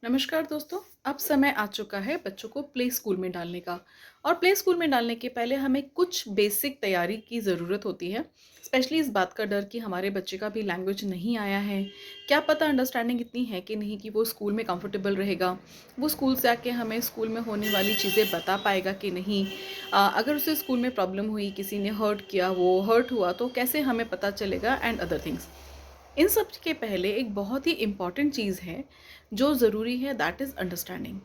नमस्कार दोस्तों। अब समय आ चुका है बच्चों को प्ले स्कूल में डालने का। और प्ले स्कूल में डालने के पहले हमें कुछ बेसिक तैयारी की ज़रूरत होती है। स्पेशली इस बात का डर कि हमारे बच्चे का भी लैंग्वेज नहीं आया है, क्या पता अंडरस्टैंडिंग इतनी है कि नहीं कि वो स्कूल में कंफर्टेबल रहेगा, वो स्कूल से आके हमें स्कूल में होने वाली चीज़ें बता पाएगा कि नहीं। अगर उसे स्कूल में प्रॉब्लम हुई, किसी ने हर्ट किया, वो हर्ट हुआ तो कैसे हमें पता चलेगा एंड अदर थिंग्स। इन सब के पहले एक बहुत ही इम्पॉर्टेंट चीज़ है जो ज़रूरी है, दैट इज़ अंडरस्टैंडिंग।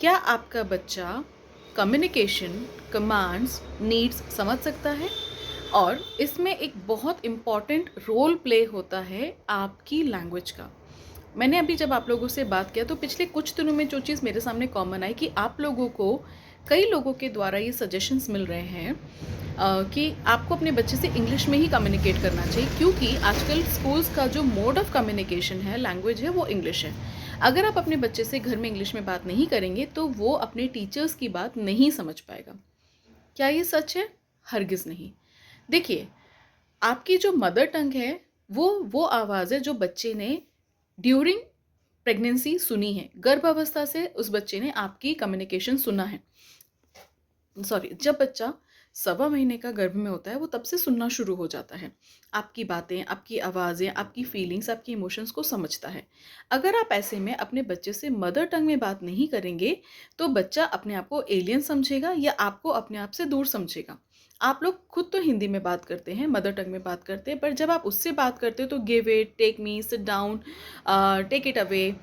क्या आपका बच्चा कम्युनिकेशन, कमांड्स, नीड्स समझ सकता है? और इसमें एक बहुत इम्पॉर्टेंट रोल प्ले होता है आपकी लैंग्वेज का। मैंने अभी जब आप लोगों से बात किया तो पिछले कुछ दिनों में जो चीज़ मेरे सामने कॉमन आई कि आप लोगों को कई लोगों के द्वारा ये सजेशंस मिल रहे हैं कि आपको अपने बच्चे से इंग्लिश में ही कम्युनिकेट करना चाहिए, क्योंकि आजकल स्कूल्स का जो मोड ऑफ कम्युनिकेशन है, लैंग्वेज है, वो इंग्लिश है। अगर आप अपने बच्चे से घर में इंग्लिश में बात नहीं करेंगे तो वो अपने टीचर्स की बात नहीं समझ पाएगा। क्या ये सच है? हरगिज़ नहीं। देखिए, आपकी जो मदर टंग है वो आवाज़ है जो बच्चे ने ड्यूरिंग प्रेगनेंसी सुनी है। गर्भावस्था से उस बच्चे ने आपकी कम्युनिकेशन सुना है। सॉरी, जब बच्चा सवा महीने का गर्भ में होता है वो तब से सुनना शुरू हो जाता है। आपकी बातें, आपकी आवाज़ें, आपकी फीलिंग्स, आपकी इमोशंस को समझता है। अगर आप ऐसे में अपने बच्चे से मदर टंग में बात नहीं करेंगे तो बच्चा अपने आप को एलियन समझेगा या आपको अपने आप से दूर समझेगा। आप लोग खुद तो हिंदी में बात करते हैं, मदर टंग में बात करते हैं, पर जब आप उससे बात करते हो तो give it, take me, sit down, take it away,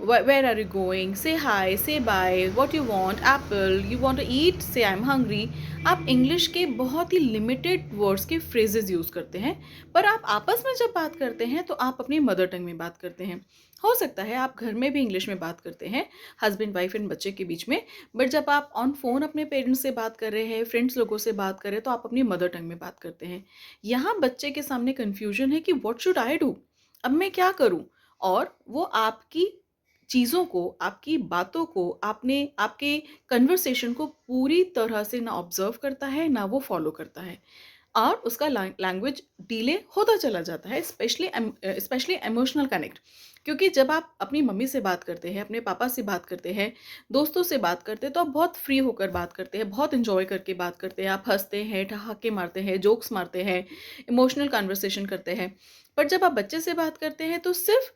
where are you going, say hi, say bye, what you want, apple, you want to eat, say I'm hungry। आप इंग्लिश के बहुत ही लिमिटेड वर्ड्स के phrases use करते हैं, पर आप आपस में जब बात करते हैं तो आप अपनी मदर टंग में बात करते हैं। हो सकता है आप घर में भी इंग्लिश में बात करते हैं, हस्बैंड वाइफ एंड बच्चे के बीच में, बट जब आप ऑन फोन अपने पेरेंट्स से बात कर रहे हैं, फ्रेंड्स लोगों से बात कर रहे हैं, तो आप अपनी मदर टंग में बात करते हैं। यहाँ बच्चे के सामने कन्फ्यूजन है कि व्हाट शुड आई डू, अब मैं क्या करूँ। और वो आपकी चीज़ों को, आपकी बातों को, आपके कन्वर्सेशन को पूरी तरह से ना ऑब्ज़र्व करता है, ना वो फ़ॉलो करता है, और उसका लैंग्वेज डिले होता चला जाता है, स्पेशली इमोशनल कनेक्ट। क्योंकि जब आप अपनी मम्मी से बात करते हैं, अपने पापा से बात करते हैं, दोस्तों से बात करते हैं, तो आप बहुत फ्री होकर बात करते हैं, बहुत एन्जॉय करके बात करते हैं, आप हँसते हैं, ठहाके मारते हैं, जोक्स मारते हैं, इमोशनल कन्वर्सेशन करते हैं। पर जब आप बच्चे से बात करते हैं तो सिर्फ़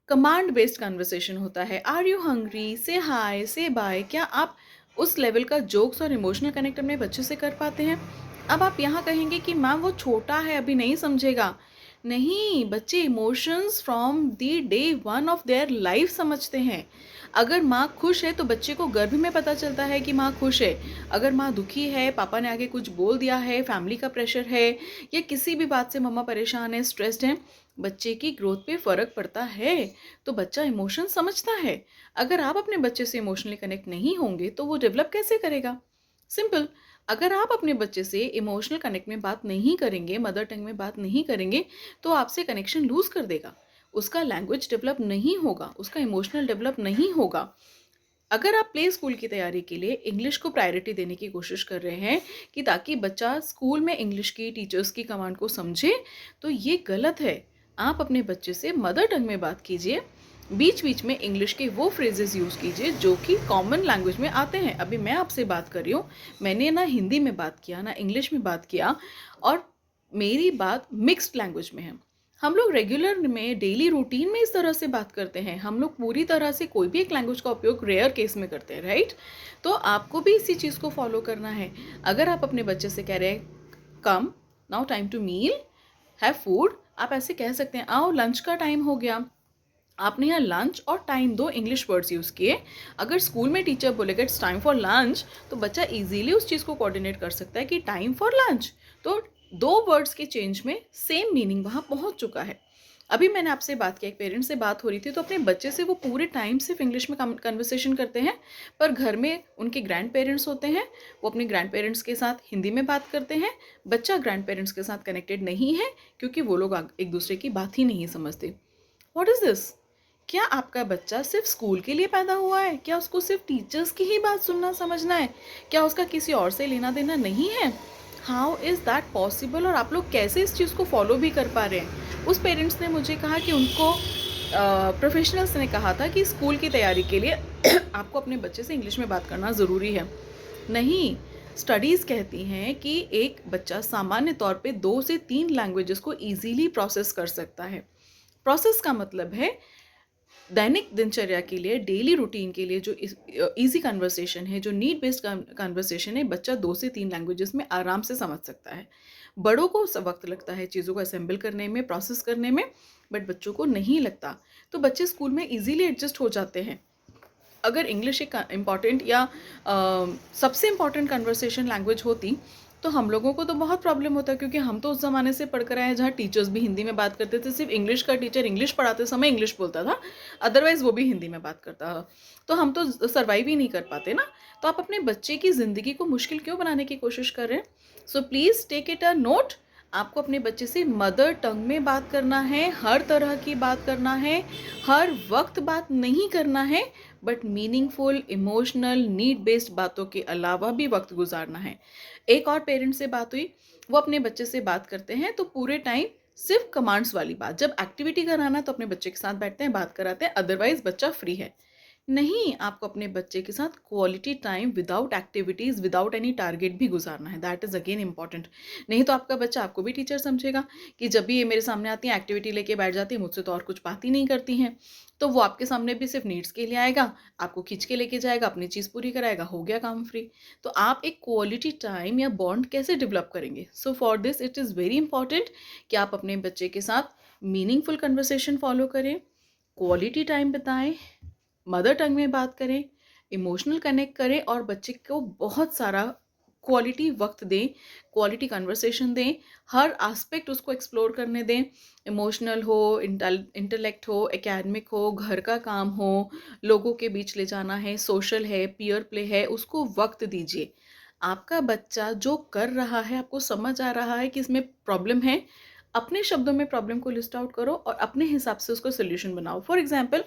कमांड बेस्ड कन्वर्सेशन होता है। आर यू हंग्री, से हाय, से बाय। क्या आप उस लेवल का जोक्स और इमोशनल कनेक्ट अपने बच्चे से कर पाते हैं? अब आप यहाँ कहेंगे कि मैम वो छोटा है, अभी नहीं समझेगा। नहीं, बच्चे emotions from the day one of their life समझते हैं। अगर माँ खुश है तो बच्चे को गर्भ में पता चलता है कि माँ खुश है। अगर माँ दुखी है, पापा ने आगे कुछ बोल दिया है, फैमिली का प्रेशर है, या किसी भी बात से मम्मा परेशान है, स्ट्रेस्ड है, बच्चे की ग्रोथ पे फ़र्क पड़ता है। तो बच्चा इमोशन समझता है। अगर आप अपने बच्चे से इमोशनली कनेक्ट नहीं होंगे तो वो डेवलप कैसे करेगा? सिंपल। अगर आप अपने बच्चे से इमोशनल कनेक्ट में बात नहीं करेंगे, मदर टंग में बात नहीं करेंगे, तो आपसे कनेक्शन लूज़ कर देगा। उसका लैंग्वेज डेवलप नहीं होगा, उसका इमोशनल डेवलप नहीं होगा। अगर आप प्ले स्कूल की तैयारी के लिए इंग्लिश को प्रायोरिटी देने की कोशिश कर रहे हैं कि ताकि बच्चा स्कूल में इंग्लिश की टीचर्स की कमांड को समझे, तो ये गलत है। आप अपने बच्चे से मदर टंग में बात कीजिए, बीच बीच में इंग्लिश के वो फ्रेजेस यूज़ कीजिए जो कि कॉमन लैंग्वेज में आते हैं। अभी मैं आपसे बात कर रही हूँ, मैंने ना हिंदी में बात किया ना इंग्लिश में बात किया, और मेरी बात मिक्स्ड लैंग्वेज में है। हम लोग रेगुलर में डेली रूटीन में इस तरह से बात करते हैं, हम लोग पूरी तरह से कोई भी एक लैंग्वेज का उपयोग रेयर केस में करते हैं, राइट। तो आपको भी इसी चीज़ को फॉलो करना है। अगर आप अपने बच्चे से कह रहे हैं come now time to meal, have food, आप ऐसे कह सकते हैं आओ लंच का टाइम हो गया। आपने यहाँ लंच और टाइम दो इंग्लिश वर्ड्स यूज़ किए। अगर स्कूल में टीचर बोलेगा इट्स टाइम फॉर लंच, तो बच्चा इजीली उस चीज़ को कोऑर्डिनेट कर सकता है कि टाइम फॉर लंच। तो दो वर्ड्स के चेंज में सेम मीनिंग वहाँ पहुँच चुका है। अभी मैंने आपसे बात किया, एक पेरेंट से बात हो रही थी, तो अपने बच्चे से वो पूरे टाइम सिर्फ इंग्लिश में कन्वर्सेशन करते हैं, पर घर में उनके ग्रैंड पेरेंट्स होते हैं, वो अपने ग्रैंड पेरेंट्स के साथ हिंदी में बात करते हैं। बच्चा ग्रैंड पेरेंट्स के साथ कनेक्टेड नहीं है क्योंकि वो लोग एक दूसरे की बात ही नहीं समझते। What is this? क्या आपका बच्चा सिर्फ स्कूल के लिए पैदा हुआ है? क्या उसको सिर्फ टीचर्स की ही बात सुनना समझना है? क्या उसका किसी और से लेना देना नहीं है? How is that possible? और आप लोग कैसे इस चीज़ को फॉलो भी कर पा रहे हैं? उस पेरेंट्स ने मुझे कहा कि उनको प्रोफेशनल्स ने कहा था कि स्कूल की तैयारी के लिए आपको अपने बच्चे से इंग्लिश में बात करना ज़रूरी है। नहीं, स्टडीज़ कहती हैं कि एक बच्चा सामान्य तौर पे 2 से 3 लैंग्वेजेस को ईज़िली प्रोसेस कर सकता है। प्रोसेस का मतलब है दैनिक दिनचर्या के लिए, डेली रूटीन के लिए जो ईज़ी कन्वर्सेशन है, जो नीड बेस्ड कन्वर्सेशन है, बच्चा 2 से 3 लैंग्वेजेस में आराम से समझ सकता है। बड़ों को वक़्त लगता है चीज़ों को असेंबल करने में, प्रोसेस करने में, बट बच्चों को नहीं लगता। तो बच्चे स्कूल में ईज़िली एडजस्ट हो जाते हैं। अगर इंग्लिश एक इम्पॉर्टेंट या सबसे इम्पॉर्टेंट कन्वर्सेशन लैंग्वेज होती, तो हम लोगों को तो बहुत प्रॉब्लम होता, क्योंकि हम तो उस ज़माने से पढ़ कर आए हैं जहाँ टीचर्स भी हिंदी में बात करते थे। सिर्फ इंग्लिश का टीचर इंग्लिश पढ़ाते समय इंग्लिश बोलता था, अदरवाइज़ वो भी हिंदी में बात करता था। तो हम तो सर्वाइव ही नहीं कर पाते ना। तो आप अपने बच्चे की ज़िंदगी को मुश्किल क्यों बनाने की कोशिश कर रहे हैं? So please take it a note. आपको अपने बच्चे से मदर टंग में बात करना है, हर तरह की बात करना है, हर वक्त बात नहीं करना है, but meaningful, emotional, need based बातों के अलावा भी वक्त गुजारना है। एक और पेरेंट से बात हुई, वो अपने बच्चे से बात करते हैं तो पूरे टाइम सिर्फ कमांड्स वाली बात, जब एक्टिविटी कराना तो अपने बच्चे के साथ बैठते हैं, बात कराते हैं, अदरवाइज बच्चा फ्री है। नहीं, आपको अपने बच्चे के साथ quality time without activities, without any target भी गुज़ारना है। That is again important. नहीं तो आपका बच्चा आपको भी टीचर समझेगा कि जब भी ये मेरे सामने आती हैं, एक्टिविटी लेके बैठ जाती हैं, मुझसे तो और कुछ बात ही नहीं करती हैं। तो वो आपके सामने भी सिर्फ नीड्स के लिए आएगा, आपको खींच के लेके जाएगा, अपनी चीज़ पूरी कराएगा, हो गया काम फ्री। तो आप एक क्वालिटी टाइम या बॉन्ड कैसे डेवलप करेंगे? So for this it is very important कि आप अपने बच्चे के साथ मीनिंगफुल कन्वर्सेशन फॉलो करें, क्वालिटी टाइम बिताएँ, मदर टंग में बात करें, इमोशनल कनेक्ट करें और बच्चे को बहुत सारा क्वालिटी वक्त दें, क्वालिटी कन्वर्सेशन दें, हर एस्पेक्ट उसको एक्सप्लोर करने दें। इमोशनल हो, इंटेलेक्ट हो, एकेडमिक हो, घर का काम हो, लोगों के बीच ले जाना है, सोशल है, पीयर प्ले है, उसको वक्त दीजिए। आपका बच्चा जो कर रहा है, आपको समझ आ रहा है कि इसमें प्रॉब्लम है, अपने शब्दों में प्रॉब्लम को लिस्ट आउट करो और अपने हिसाब से उसको सोल्यूशन बनाओ। फॉर एग्जाम्पल,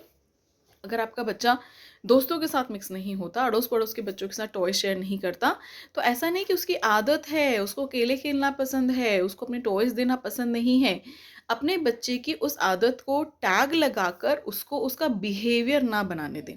अगर आपका बच्चा दोस्तों के साथ मिक्स नहीं होता, अड़ोस-पड़ोस के बच्चों के साथ टॉय शेयर नहीं करता, तो ऐसा नहीं कि उसकी आदत है, उसको अकेले खेलना पसंद है, उसको अपने टॉयज़ देना पसंद नहीं है। अपने बच्चे की उस आदत को टैग लगाकर उसको उसका बिहेवियर ना बनाने दें।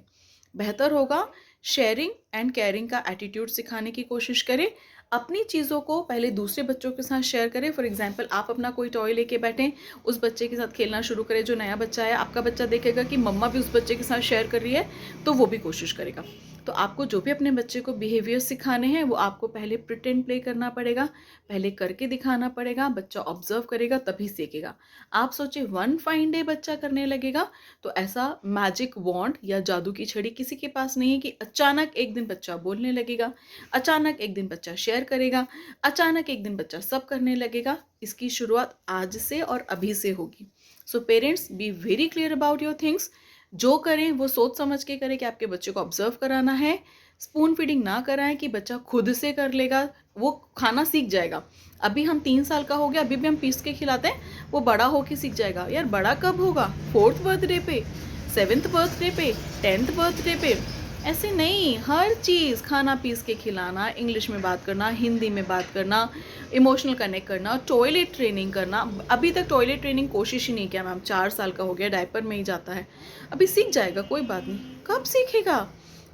बेहतर होगा शेयरिंग एंड केयरिंग का एटीट्यूड सिखाने की कोशिश करें। अपनी चीज़ों को पहले दूसरे बच्चों के साथ शेयर करें। फॉर एग्जांपल, आप अपना कोई टॉय लेके बैठें, उस बच्चे के साथ खेलना शुरू करें जो नया बच्चा है, आपका बच्चा देखेगा कि मम्मा भी उस बच्चे के साथ शेयर कर रही है, तो वो भी कोशिश करेगा। तो आपको जो भी अपने बच्चे को बिहेवियर सिखाने हैं, वो आपको पहले प्रिटेंड प्ले करना पड़ेगा, पहले करके दिखाना पड़ेगा, बच्चा ऑब्जर्व करेगा तभी सीखेगा। आप सोचिए, वन फाइन डे बच्चा करने लगेगा, तो ऐसा मैजिक वॉन्ड या जादू की छड़ी किसी के पास नहीं है कि अचानक एक दिन बच्चा बोलने लगेगा, अचानक एक दिन बच्चा शेयर करेगा, अचानक एक दिन बच्चा सब करने लगेगा। इसकी शुरुआत आज से और अभी से होगी। So parents, B very clear about your things. जो करें वो सोच समझ के करें कि आपके बच्चे को ऑब्जर्व कराना है। स्पून फीडिंग ना कराएं कि बच्चा खुद से कर लेगा, वो खाना सीख जाएगा। अभी हम 3 साल का हो गया, अभी भी हम पीस के खिलाते हैं, वो बड़ा होके सीख जाएगा। यार बड़ा कब होगा? 4th बर्थडे पे, 7th बर्थडे पे, 10th बर्थडे पे। ऐसे नहीं, हर चीज़ खाना पीस के खिलाना, इंग्लिश में बात करना, हिंदी में बात करना, इमोशनल कनेक्ट करना, टॉयलेट ट्रेनिंग करना। अभी तक टॉयलेट ट्रेनिंग कोशिश ही नहीं किया मैम, 4 साल का हो गया, डायपर में ही जाता है। अभी सीख जाएगा, कोई बात नहीं। कब सीखेगा?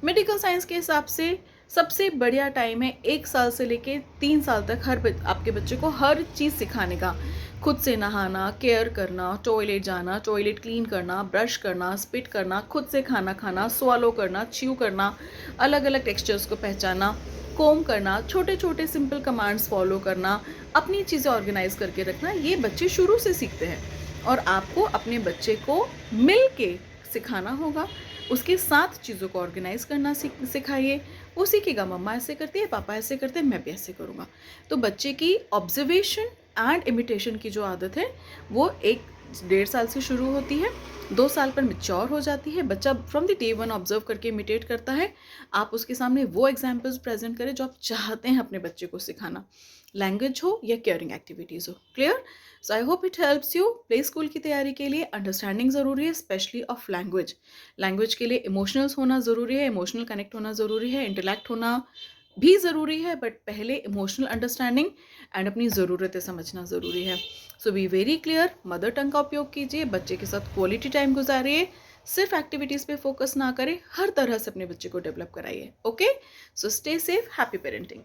मेडिकल साइंस के हिसाब से सबसे बढ़िया टाइम है 1 साल से लेके 3 साल तक आपके बच्चे को हर चीज़ सिखाने का। खुद से नहाना, केयर करना, टॉयलेट जाना, टॉयलेट क्लीन करना, ब्रश करना, स्पिट करना, खुद से खाना खाना, स्वॉलो करना, च्यू करना, अलग अलग टेक्सचर्स को पहचाना, कोम करना, छोटे छोटे सिंपल कमांड्स फॉलो करना, अपनी चीज़ें ऑर्गेनाइज करके रखना, ये बच्चे शुरू से सीखते हैं। और आपको अपने बच्चे को मिल के सिखाना होगा, उसके साथ चीज़ों को ऑर्गेनाइज करना सिखाइए। वो सीखेगा, मम्मा ऐसे करती है, पापा ऐसे करते हैं, मैं भी ऐसे करूँगा। तो बच्चे की ऑब्जर्वेशन एंड इमिटेशन की जो आदत है, वो 1 डेढ़ साल से शुरू होती है, 2 साल पर मैच्योर हो जाती है। बच्चा from the day one observe करके इमिटेट करता है। आप उसके सामने वो एग्जाम्पल्स प्रेजेंट करें जो आप चाहते हैं अपने बच्चे को सिखाना, लैंग्वेज हो या केयरिंग एक्टिविटीज़ हो। Clear? So I hope it helps you. Play school की तैयारी के लिए अंडरस्टैंडिंग ज़रूरी है, स्पेशली ऑफ लैंग्वेज। लैंग्वेज के लिए इमोशनल्स होना ज़रूरी है, इमोशनल कनेक्ट होना ज़रूरी है, इंटेलेक्ट होना भी ज़रूरी है, बट पहले इमोशनल अंडरस्टैंडिंग एंड अपनी ज़रूरतें समझना ज़रूरी है। So be very clear, mother tongue का उपयोग कीजिए, बच्चे के साथ क्वालिटी टाइम गुजारिए, सिर्फ एक्टिविटीज़ पे फोकस ना करें, हर तरह से अपने बच्चे को डेवलप कराइए। Okay, so stay safe, happy parenting.